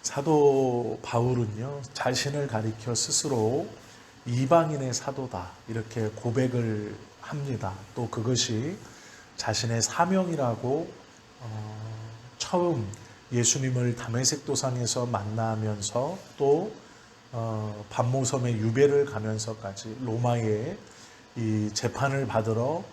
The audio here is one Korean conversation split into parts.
사도 바울은요, 자신을 가리켜 스스로 이방인의 사도다 이렇게 고백을 합니다. 또 그것이 자신의 사명이라고 처음 예수님을 다메섹 도상에서 만나면서 또 반모섬의 유배를 가면서까지 로마의 이 재판을 받으러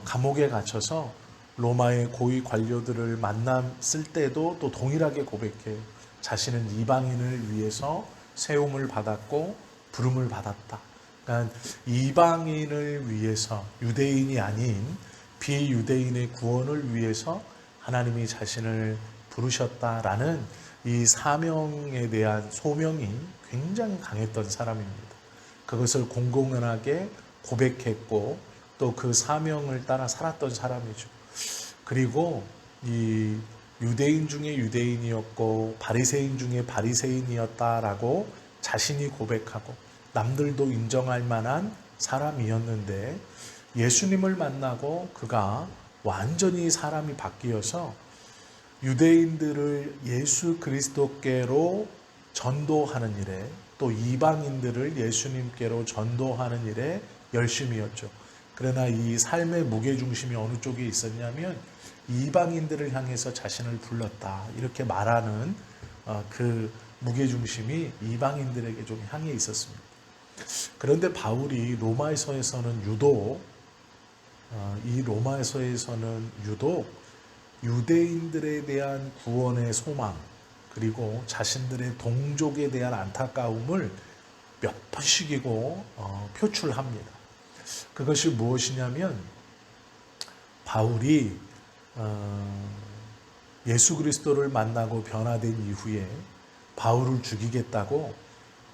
감옥에 갇혀서 로마의 고위 관료들을 만났을 때도 또 동일하게 고백해 자신은 이방인을 위해서 세움을 받았고 부름을 받았다. 그러니까 이방인을 위해서 유대인이 아닌 비유대인의 구원을 위해서 하나님이 자신을 부르셨다라는 이 사명에 대한 소명이 굉장히 강했던 사람입니다. 그것을 공공연하게 고백했고 또 그 사명을 따라 살았던 사람이죠. 그리고 이 유대인 중에 유대인이었고 바리새인 중에 바리새인이었다라고 자신이 고백하고 남들도 인정할 만한 사람이었는데 예수님을 만나고 그가 완전히 사람이 바뀌어서 유대인들을 예수 그리스도께로 전도하는 일에 또 이방인들을 예수님께로 전도하는 일에 열심이었죠. 그러나 이 삶의 무게중심이 어느 쪽에 있었냐면 이방인들을 향해서 자신을 불렀다 이렇게 말하는 그 무게중심이 이방인들에게 좀 향해 있었습니다. 그런데 바울이 로마서에서는 유독 유대인들에 대한 구원의 소망 그리고 자신들의 동족에 대한 안타까움을 몇 번씩이고 표출합니다. 그것이 무엇이냐면 바울이 예수 그리스도를 만나고 변화된 이후에 바울을 죽이겠다고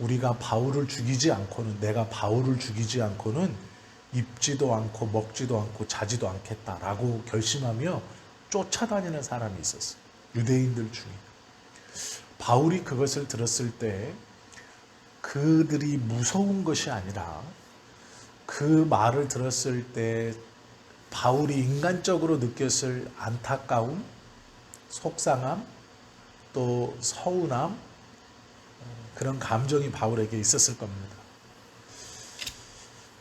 우리가 바울을 죽이지 않고는 내가 바울을 죽이지 않고는 입지도 않고 먹지도 않고 자지도 않겠다라고 결심하며 쫓아다니는 사람이 있었어요. 유대인들 중에. 바울이 그것을 들었을 때 그들이 무서운 것이 아니라 그 말을 들었을 때 바울이 인간적으로 느꼈을 안타까움, 속상함, 또 서운함 그런 감정이 바울에게 있었을 겁니다.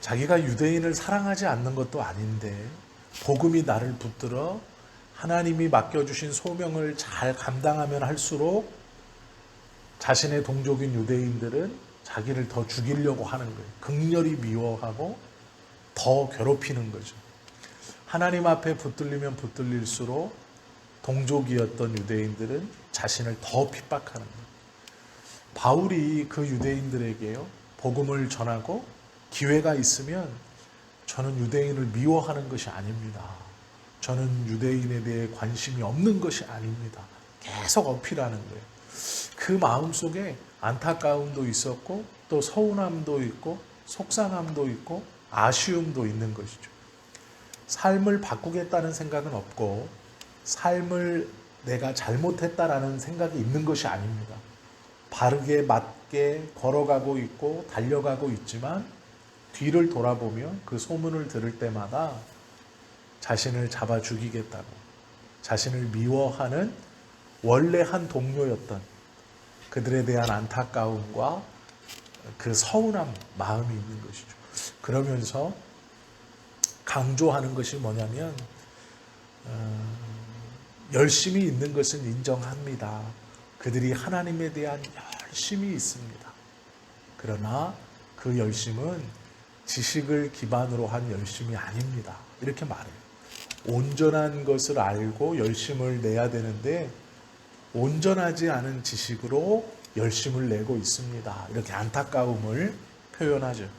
자기가 유대인을 사랑하지 않는 것도 아닌데 복음이 나를 붙들어 하나님이 맡겨주신 소명을 잘 감당하면 할수록 자신의 동족인 유대인들은 자기를 더 죽이려고 하는 거예요. 극렬히 미워하고 더 괴롭히는 거죠. 하나님 앞에 붙들리면 붙들릴수록 동족이었던 유대인들은 자신을 더 핍박하는 거예요. 바울이 그 유대인들에게요, 복음을 전하고 기회가 있으면 저는 유대인을 미워하는 것이 아닙니다. 저는 유대인에 대해 관심이 없는 것이 아닙니다. 계속 어필하는 거예요. 그 마음속에 안타까움도 있었고 또 서운함도 있고 속상함도 있고 아쉬움도 있는 것이죠. 삶을 바꾸겠다는 생각은 없고 삶을 내가 잘못했다라는 생각이 있는 것이 아닙니다. 바르게 맞게 걸어가고 있고 달려가고 있지만 뒤를 돌아보면 그 소문을 들을 때마다 자신을 잡아 죽이겠다고 자신을 미워하는 원래 한 동료였던 그들에 대한 안타까움과 그 서운한 마음이 있는 것이죠. 그러면서 강조하는 것이 뭐냐면 열심히 있는 것은 인정합니다. 그들이 하나님에 대한 열심이 있습니다. 그러나 그 열심은 지식을 기반으로 한 열심이 아닙니다. 이렇게 말해요. 온전한 것을 알고 열심을 내야 되는데 온전하지 않은 지식으로 열심을 내고 있습니다. 이렇게 안타까움을 표현하죠.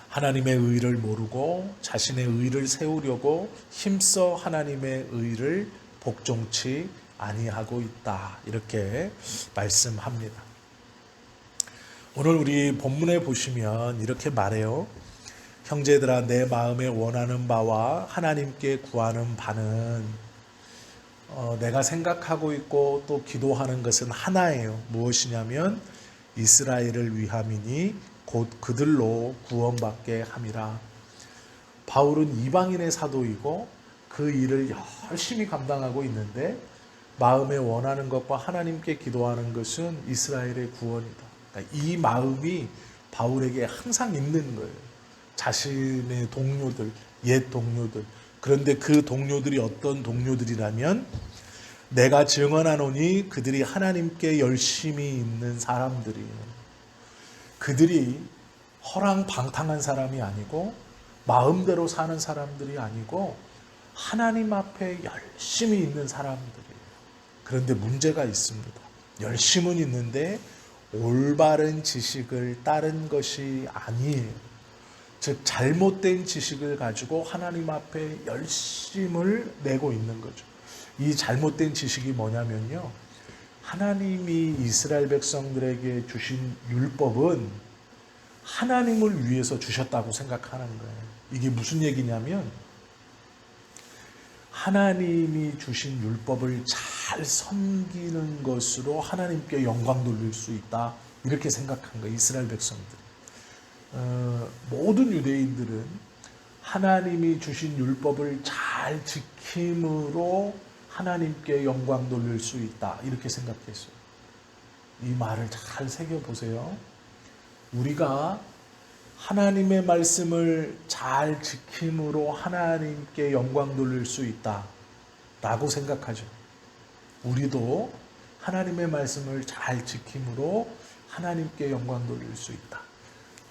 하나님의 의를 모르고 자신의 의를 세우려고 힘써 하나님의 의를 복종치 아니하고 있다. 이렇게 말씀합니다. 오늘 우리 본문에 보시면 이렇게 말해요. 형제들아 내 마음에 원하는 바와 하나님께 구하는 바는 내가 생각하고 있고 또 기도하는 것은 하나예요. 무엇이냐면 이스라엘을 위함이니 곧 그들로 구원받게 함이라. 바울은 이방인의 사도이고 그 일을 열심히 감당하고 있는데 마음에 원하는 것과 하나님께 기도하는 것은 이스라엘의 구원이다. 그러니까 이 마음이 바울에게 항상 있는 거예요. 자신의 동료들, 옛 동료들. 그런데 그 동료들이 어떤 동료들이라면 내가 증언하노니 그들이 하나님께 열심히 있는 사람들이에요. 그들이 허랑방탕한 사람이 아니고 마음대로 사는 사람들이 아니고 하나님 앞에 열심히 있는 사람들이에요. 그런데 문제가 있습니다. 열심은 있는데 올바른 지식을 따른 것이 아니에요. 즉 잘못된 지식을 가지고 하나님 앞에 열심을 내고 있는 거죠. 이 잘못된 지식이 뭐냐면요, 하나님이 이스라엘 백성들에게 주신 율법은 하나님을 위해서 주셨다고 생각하는 거예요. 이게 무슨 얘기냐면 하나님이 주신 율법을 잘 섬기는 것으로 하나님께 영광 돌릴 수 있다, 이렇게 생각한 거예요. 이스라엘 백성들. 모든 유대인들은 하나님이 주신 율법을 잘 지킴으로 하나님께 영광 돌릴 수 있다, 이렇게 생각했어요. 이 말을 잘 새겨보세요. 우리가 하나님의 말씀을 잘 지킴으로 하나님께 영광 돌릴 수 있다 라고 생각하죠. 우리도 하나님의 말씀을 잘 지킴으로 하나님께 영광 돌릴 수 있다.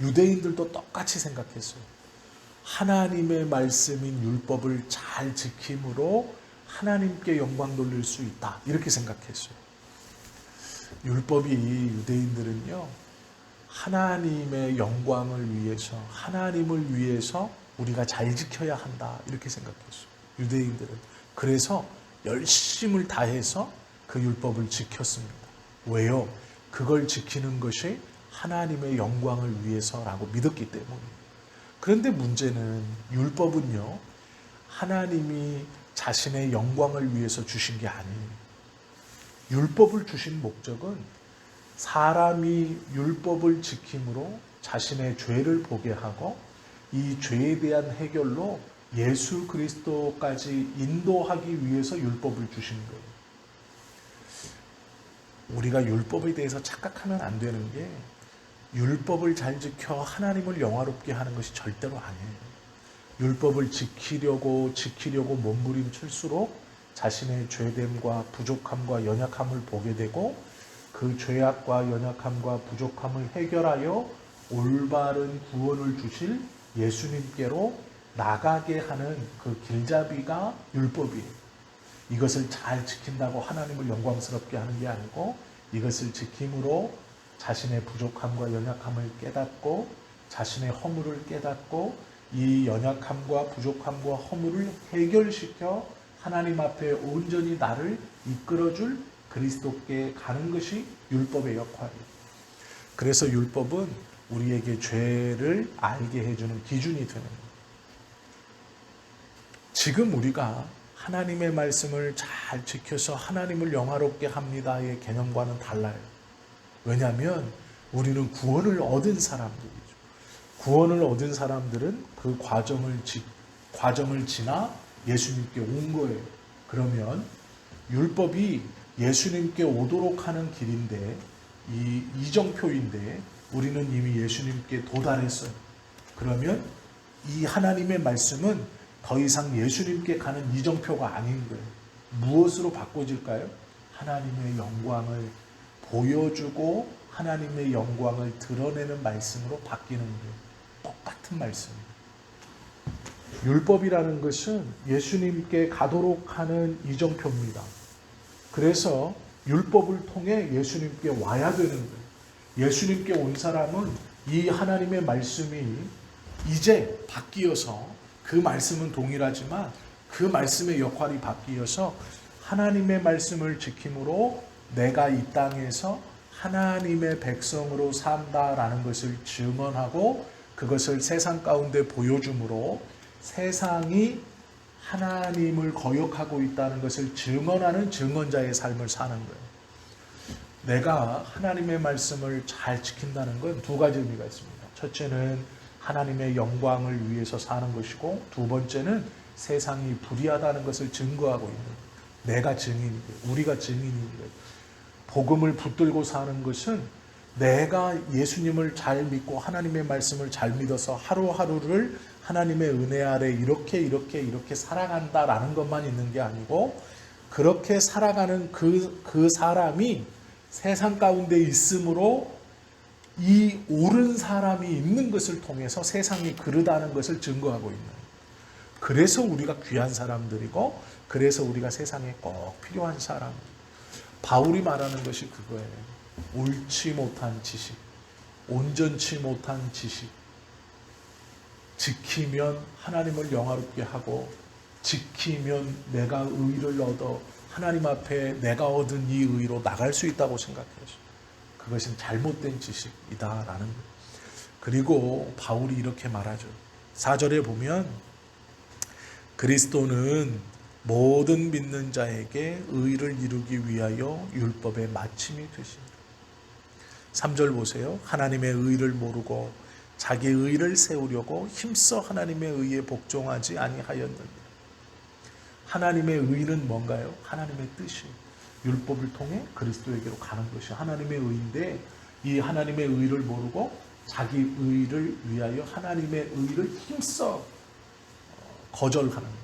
유대인들도 똑같이 생각했어요. 하나님의 말씀인 율법을 잘 지킴으로 하나님께 영광 돌릴 수 있다, 이렇게 생각했어요. 율법이 유대인들은요, 하나님의 영광을 위해서, 하나님을 위해서 우리가 잘 지켜야 한다, 이렇게 생각했어요. 유대인들은. 그래서 열심을 다해서 그 율법을 지켰습니다. 왜요? 그걸 지키는 것이 하나님의 영광을 위해서라고 믿었기 때문이에요. 그런데 문제는 율법은요, 하나님이 자신의 영광을 위해서 주신 게 아니에요. 율법을 주신 목적은 사람이 율법을 지킴으로 자신의 죄를 보게 하고 이 죄에 대한 해결로 예수 그리스도까지 인도하기 위해서 율법을 주신 거예요. 우리가 율법에 대해서 착각하면 안 되는 게, 율법을 잘 지켜 하나님을 영화롭게 하는 것이 절대로 아니에요. 율법을 지키려고 몸부림칠수록 자신의 죄됨과 부족함과 연약함을 보게 되고 그 죄악과 연약함과 부족함을 해결하여 올바른 구원을 주실 예수님께로 나가게 하는 그 길잡이가 율법이에요. 이것을 잘 지킨다고 하나님을 영광스럽게 하는 게 아니고 이것을 지킴으로 자신의 부족함과 연약함을 깨닫고 자신의 허물을 깨닫고 이 연약함과 부족함과 허물을 해결시켜 하나님 앞에 온전히 나를 이끌어줄 그리스도께 가는 것이 율법의 역할이에요. 그래서 율법은 우리에게 죄를 알게 해주는 기준이 되는 거예요. 지금 우리가 하나님의 말씀을 잘 지켜서 하나님을 영화롭게 합니다의 개념과는 달라요. 왜냐하면 우리는 구원을 얻은 사람들이죠. 구원을 얻은 사람들은 그 과정을 지나 예수님께 온 거예요. 그러면 율법이 예수님께 오도록 하는 길인데, 이 이정표인데 우리는 이미 예수님께 도달했어요. 그러면 이 하나님의 말씀은 더 이상 예수님께 가는 이정표가 아닌 거예요. 무엇으로 바꿔질까요? 하나님의 영광을 보여주고 하나님의 영광을 드러내는 말씀으로 바뀌는 거예요. 똑같은 말씀입니다. 율법이라는 것은 예수님께 가도록 하는 이정표입니다. 그래서 율법을 통해 예수님께 와야 되는 거예요. 예수님께 온 사람은 이 하나님의 말씀이 이제 바뀌어서, 그 말씀은 동일하지만 그 말씀의 역할이 바뀌어서 하나님의 말씀을 지킴으로 내가 이 땅에서 하나님의 백성으로 산다라는 것을 증언하고 그것을 세상 가운데 보여줌으로 세상이 하나님을 거역하고 있다는 것을 증언하는 증언자의 삶을 사는 거예요. 내가 하나님의 말씀을 잘 지킨다는 건 두 가지 의미가 있습니다. 첫째는 하나님의 영광을 위해서 사는 것이고, 두 번째는 세상이 불의하다는 것을 증거하고 있는 거예요. 내가 증인이고 우리가 증인이고 복음을 붙들고 사는 것은 내가 예수님을 잘 믿고 하나님의 말씀을 잘 믿어서 하루하루를 하나님의 은혜 아래 이렇게 살아간다라는 것만 있는 게 아니고 그렇게 살아가는 그 사람이 세상 가운데 있으므로 이 옳은 사람이 있는 것을 통해서 세상이 그르다는 것을 증거하고 있는, 그래서 우리가 귀한 사람들이고 그래서 우리가 세상에 꼭 필요한 사람. 바울이 말하는 것이 그거예요. 옳지 못한 지식, 온전치 못한 지식, 지키면 하나님을 영화롭게 하고 지키면 내가 의를 얻어 하나님 앞에 내가 얻은 이 의로 나갈 수 있다고 생각해요. 그것은 잘못된 지식이다라는 거예요. 그리고 바울이 이렇게 말하죠. 4절에 보면 그리스도는 모든 믿는 자에게 의를 이루기 위하여 율법의 마침이 되십니다. 3절 보세요. 하나님의 의를 모르고 자기 의를 세우려고 힘써 하나님의 의에 복종하지 아니하였느니라. 하나님의 의는 뭔가요? 하나님의 뜻이 율법을 통해 그리스도에게로 가는 것이 하나님의 의인데, 이 하나님의 의를 모르고 자기 의를 위하여 하나님의 의를 힘써 거절하는 것.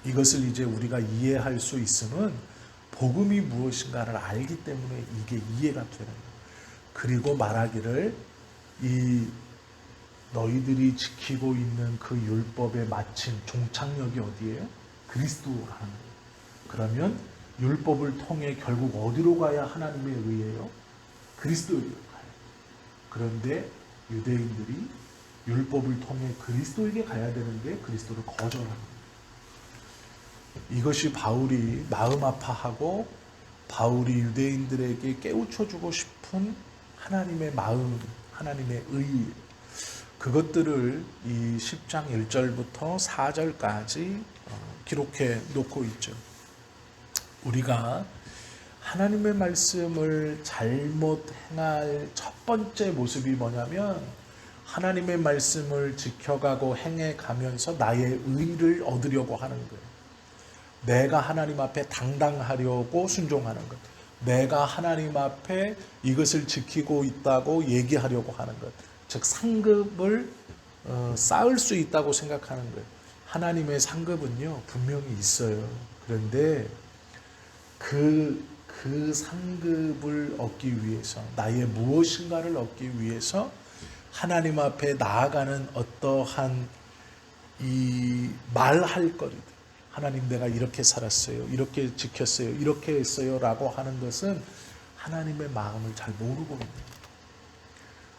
이것을 이제 우리가 이해할 수 있으면 복음이 무엇인가를 알기 때문에 이게 이해가 되는 거예요. 그리고 말하기를 이 너희들이 지키고 있는 그 율법의 마침 종착역이 어디예요? 그리스도라는 거예요. 그러면 율법을 통해 결국 어디로 가야 하나님의 의예요? 그리스도에게로 가요. 그런데 유대인들이 율법을 통해 그리스도에게 가야 되는데 그리스도를 거절하는 거예요. 이것이 바울이 마음 아파하고 바울이 유대인들에게 깨우쳐주고 싶은 하나님의 마음, 하나님의 의, 그것들을 이 10장 1절부터 4절까지 기록해 놓고 있죠. 우리가 하나님의 말씀을 잘못 행할 첫 번째 모습이 뭐냐면 하나님의 말씀을 지켜가고 행해가면서 나의 의를 얻으려고 하는 거예요. 내가 하나님 앞에 당당하려고 순종하는 것. 내가 하나님 앞에 이것을 지키고 있다고 얘기하려고 하는 것. 즉 상급을 쌓을 수 있다고 생각하는 거예요. 하나님의 상급은요 분명히 있어요. 그런데 그 상급을 얻기 위해서 나의 무엇인가를 얻기 위해서 하나님 앞에 나아가는 어떠한 이 말할 거리들, 하나님 내가 이렇게 살았어요, 이렇게 지켰어요, 이렇게 했어요 라고 하는 것은 하나님의 마음을 잘 모르고 있는 거예요.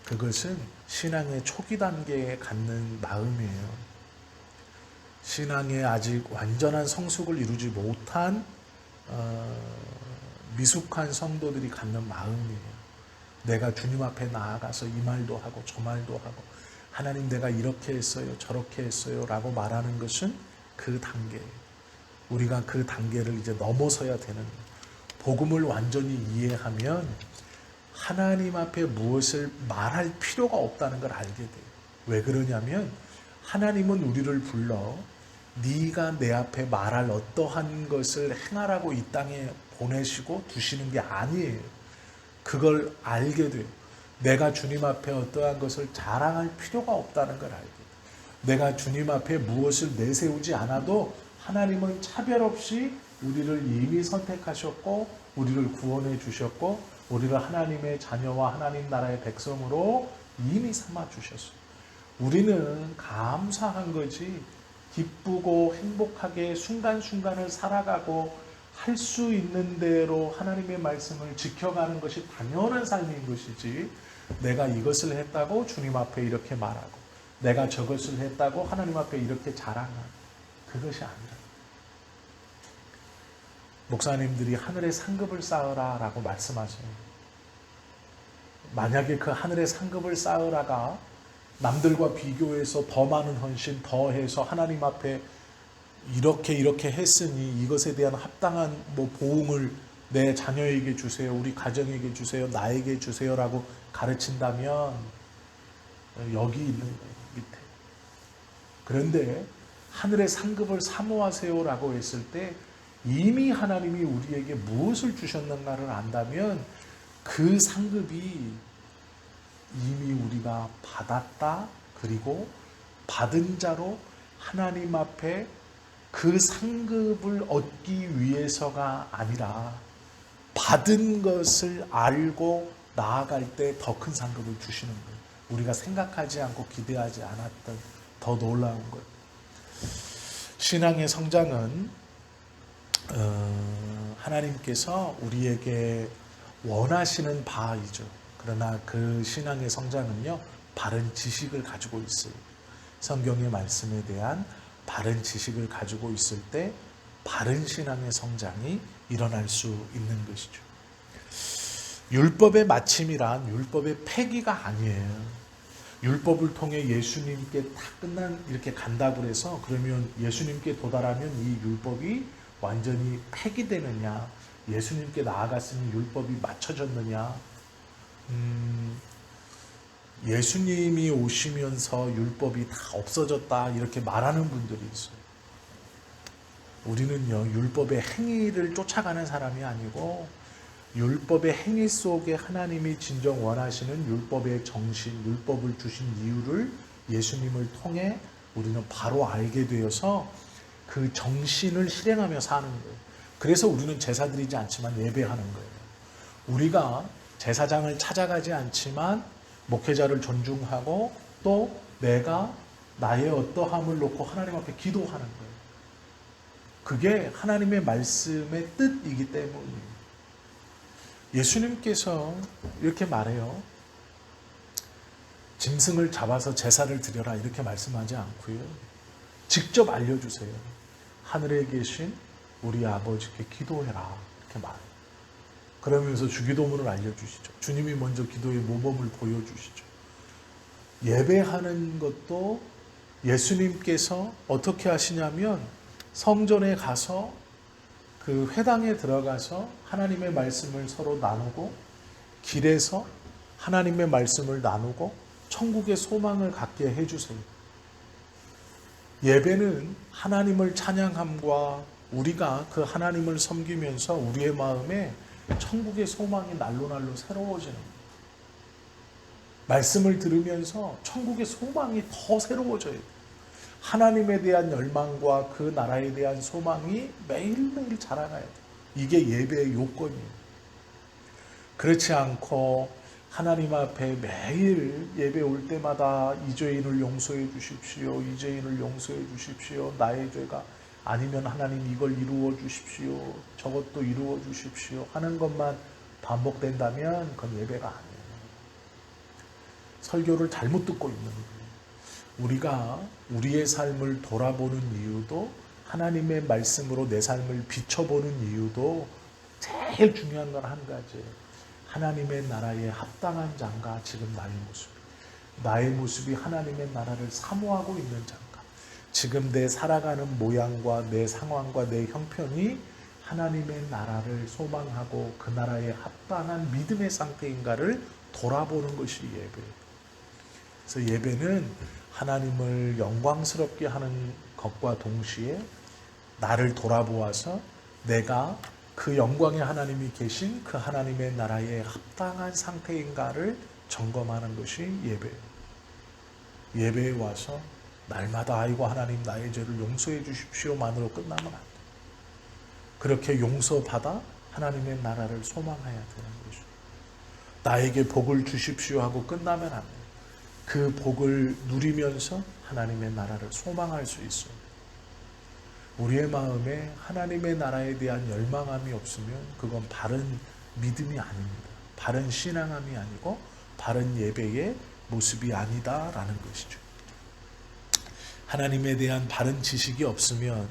그것은 신앙의 초기 단계에 갖는 마음이에요. 신앙에 아직 완전한 성숙을 이루지 못한 미숙한 성도들이 갖는 마음이에요. 내가 주님 앞에 나아가서 이 말도 하고 저 말도 하고 하나님 내가 이렇게 했어요 저렇게 했어요 라고 말하는 것은 그 단계예요. 우리가 그 단계를 이제 넘어서야 되는 거예요. 복음을 완전히 이해하면 하나님 앞에 무엇을 말할 필요가 없다는 걸 알게 돼요. 왜 그러냐면 하나님은 우리를 불러 네가 내 앞에 말할 어떠한 것을 행하라고 이 땅에 보내시고 두시는 게 아니에요. 그걸 알게 돼요. 내가 주님 앞에 어떠한 것을 자랑할 필요가 없다는 걸 알게 돼요. 내가 주님 앞에 무엇을 내세우지 않아도 하나님은 차별 없이 우리를 이미 선택하셨고 우리를 구원해 주셨고 우리를 하나님의 자녀와 하나님 나라의 백성으로 이미 삼아 주셨어요. 우리는 감사한 거지 기쁘고 행복하게 순간순간을 살아가고 할 수 있는 대로 하나님의 말씀을 지켜가는 것이 당연한 삶인 것이지, 내가 이것을 했다고 주님 앞에 이렇게 말하고 내가 저것을 했다고 하나님 앞에 이렇게 자랑하는 그것이 아니라, 목사님들이 하늘의 상급을 쌓으라 라고 말씀하세요. 만약에 그 하늘의 상급을 쌓으라가 남들과 비교해서 더 많은 헌신, 더 해서 하나님 앞에 이렇게 했으니 이것에 대한 합당한 보응을 내 자녀에게 주세요, 우리 가정에게 주세요, 나에게 주세요라고 가르친다면 여기 있는 거예요, 밑에. 그런데 하늘의 상급을 사모하세요라고 했을 때 이미 하나님이 우리에게 무엇을 주셨는가를 안다면 그 상급이 이미 우리가 받았다. 그리고 받은 자로 하나님 앞에 그 상급을 얻기 위해서가 아니라 받은 것을 알고 나아갈 때 더 큰 상급을 주시는 거예요. 우리가 생각하지 않고 기대하지 않았던 더 놀라운 것. 신앙의 성장은 하나님께서 우리에게 원하시는 바이죠. 그러나 그 신앙의 성장은요, 바른 지식을 가지고 있어요. 성경의 말씀에 대한 바른 지식을 가지고 있을 때 바른 신앙의 성장이 일어날 수 있는 것이죠. 율법의 마침이란 율법의 폐기가 아니에요. 율법을 통해 예수님께 다 이렇게 간다고 해서 그러면 예수님께 도달하면 이 율법이 완전히 폐기되느냐, 예수님께 나아갔으니 율법이 맞춰졌느냐, 예수님이 오시면서 율법이 다 없어졌다 이렇게 말하는 분들이 있어요. 우리는요, 율법의 행위를 쫓아가는 사람이 아니고 율법의 행위 속에 하나님이 진정 원하시는 율법의 정신, 율법을 주신 이유를 예수님을 통해 우리는 바로 알게 되어서 그 정신을 실행하며 사는 거예요. 그래서 우리는 제사 드리지 않지만 예배하는 거예요. 우리가 제사장을 찾아가지 않지만 목회자를 존중하고 또 내가 나의 어떠함을 놓고 하나님 앞에 기도하는 거예요. 그게 하나님의 말씀의 뜻이기 때문이에요. 예수님께서 이렇게 말해요. 짐승을 잡아서 제사를 드려라 이렇게 말씀하지 않고요. 직접 알려주세요. 하늘에 계신 우리 아버지께 기도해라 이렇게 말해요. 그러면서 주기도문을 알려주시죠. 주님이 먼저 기도의 모범을 보여주시죠. 예배하는 것도 예수님께서 어떻게 하시냐면 성전에 가서 그 회당에 들어가서 하나님의 말씀을 서로 나누고 길에서 하나님의 말씀을 나누고 천국의 소망을 갖게 해주세요. 예배는 하나님을 찬양함과 우리가 그 하나님을 섬기면서 우리의 마음에 천국의 소망이 날로 새로워지는 거예요. 말씀을 들으면서 천국의 소망이 더 새로워져요. 하나님에 대한 열망과 그 나라에 대한 소망이 매일매일 자라나야 돼요. 이게 예배의 요건이에요. 그렇지 않고 하나님 앞에 매일 예배 올 때마다 이 죄인을 용서해 주십시오. 이 죄인을 용서해 주십시오. 나의 죄가 아니면 하나님 이걸 이루어 주십시오. 저것도 이루어 주십시오. 하는 것만 반복된다면 그건 예배가 아니에요. 설교를 잘못 듣고 있는 거예요. 우리가 우리의 삶을 돌아보는 이유도 하나님의 말씀으로 내 삶을 비춰보는 이유도 제일 중요한 건 한 가지예요. 하나님의 나라에 합당한 자인가 지금 나의 모습. 나의 모습이 하나님의 나라를 사모하고 있는 자인가. 지금 내 살아가는 모양과 내 상황과 내 형편이 하나님의 나라를 소망하고 그 나라에 합당한 믿음의 상태인가를 돌아보는 것이 예배예요. 그래서 예배는 하나님을 영광스럽게 하는 것과 동시에 나를 돌아보아서 내가 그 영광의 하나님이 계신 그 하나님의 나라에 합당한 상태인가를 점검하는 것이 예배예요. 예배에 와서 날마다 아이고 하나님 나의 죄를 용서해 주십시오만으로 끝나면 안 돼요. 그렇게 용서받아 하나님의 나라를 소망해야 되는 것이죠. 나에게 복을 주십시오 하고 끝나면 안 돼요. 그 복을 누리면서 하나님의 나라를 소망할 수 있어요. 우리의 마음에 하나님의 나라에 대한 열망함이 없으면 그건 바른 믿음이 아닙니다. 바른 신앙함이 아니고 바른 예배의 모습이 아니다라는 것이죠. 하나님에 대한 바른 지식이 없으면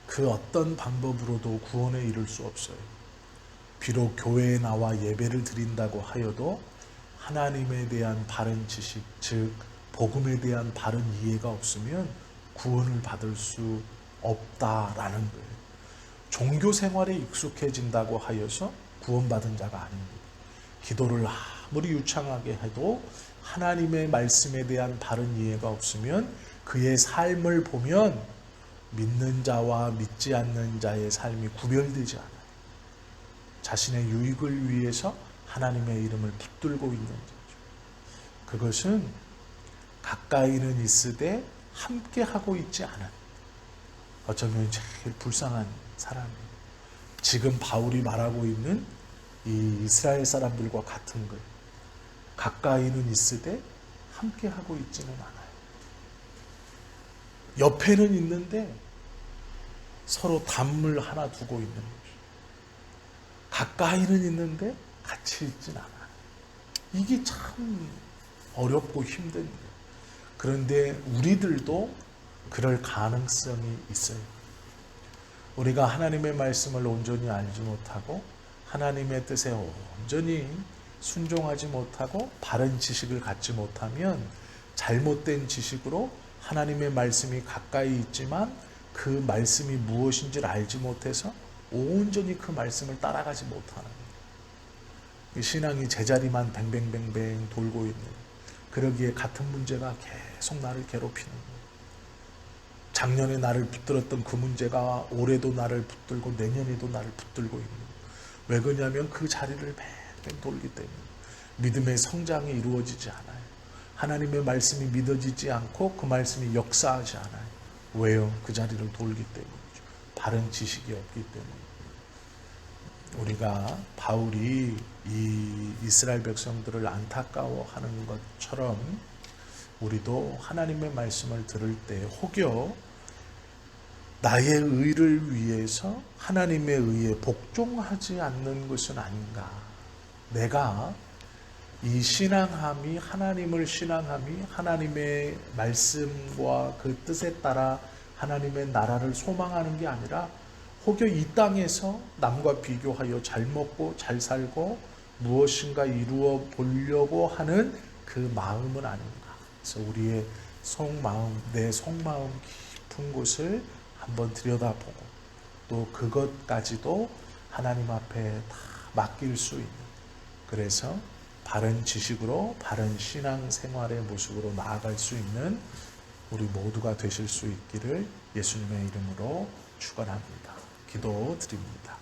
그 어떤 방법으로도 구원에 이를 수 없어요. 비록 교회에 나와 예배를 드린다고 하여도 하나님에 대한 바른 지식, 즉 복음에 대한 바른 이해가 없으면 구원을 받을 수 없다라는 거예요. 종교 생활에 익숙해진다고 하여서 구원받은 자가 아닙니다. 기도를 아무리 유창하게 해도 하나님의 말씀에 대한 바른 이해가 없으면 그의 삶을 보면 믿는 자와 믿지 않는 자의 삶이 구별되지 않아요. 자신의 유익을 위해서 하나님의 이름을 붙들고 있는 자죠. 그것은 가까이는 있으되 함께 하고 있지 않은, 어쩌면 제일 불쌍한 사람이에요. 지금 바울이 말하고 있는 이 이스라엘 사람들과 같은 거예요. 가까이는 있으되 함께 하고 있지는 않아요. 옆에는 있는데 서로 단물 하나 두고 있는 거죠. 가까이는 있는데 같이 있진 않아요. 이게 참 어렵고 힘든 거예요. 그런데 우리들도 그럴 가능성이 있어요. 우리가 하나님의 말씀을 온전히 알지 못하고 하나님의 뜻에 온전히 순종하지 못하고 바른 지식을 갖지 못하면 잘못된 지식으로 하나님의 말씀이 가까이 있지만 그 말씀이 무엇인지를 알지 못해서 온전히 그 말씀을 따라가지 못하는 거예요. 신앙이 제자리만 뱅뱅뱅뱅 돌고 있는, 그러기에 같은 문제가 계속 나를 괴롭히는 거예요. 작년에 나를 붙들었던 그 문제가 올해도 나를 붙들고 내년에도 나를 붙들고 있는 거예요. 왜 그러냐면 그 자리를 뱅뱅 돌기 때문에 믿음의 성장이 이루어지지 않아요. 하나님의 말씀이 믿어지지 않고 그 말씀이 역사하지 않아요. 왜요? 그 자리를 돌기 때문이죠. 바른 지식이 없기 때문에. 우리가 바울이 이 이스라엘 백성들을 안타까워하는 것처럼 우리도 하나님의 말씀을 들을 때 혹여 나의 의를 위해서 하나님의 의에 복종하지 않는 것은 아닌가. 내가 이 신앙함이, 하나님을 신앙함이 하나님의 말씀과 그 뜻에 따라 하나님의 나라를 소망하는 게 아니라 혹여 이 땅에서 남과 비교하여 잘 먹고 잘 살고 무엇인가 이루어 보려고 하는 그 마음은 아닌가. 그래서 우리의 속마음, 내 속마음 깊은 곳을 한번 들여다보고 또 그것까지도 하나님 앞에 다 맡길 수 있는, 그래서 바른 지식으로 바른 신앙 생활의 모습으로 나아갈 수 있는 우리 모두가 되실 수 있기를 예수님의 이름으로 축원합니다. 기도드립니다.